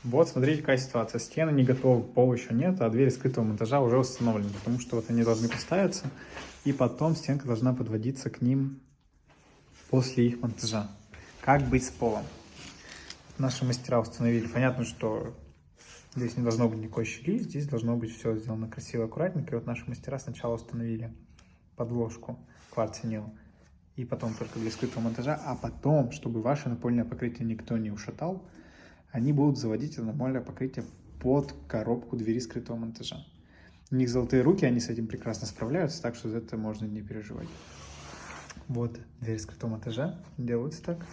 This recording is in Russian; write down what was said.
Вот, смотрите, какая ситуация. Стены не готовы, пол еще нет, а двери скрытого монтажа уже установлены, потому что вот они должны поставиться, и потом стенка должна подводиться к ним после их монтажа. Как быть с полом? Наши мастера установили. Понятно, что здесь не должно быть никакой щели, здесь должно быть все сделано красиво, аккуратненько. И вот наши мастера сначала установили подложку кварцинил, и потом только для скрытого монтажа, а потом, чтобы ваше напольное покрытие никто не ушатал, они будут заводить это напольное покрытие под коробку двери скрытого монтажа. У них золотые руки, они с этим прекрасно справляются, так что за это можно не переживать. Вот дверь скрытого монтажа делается так.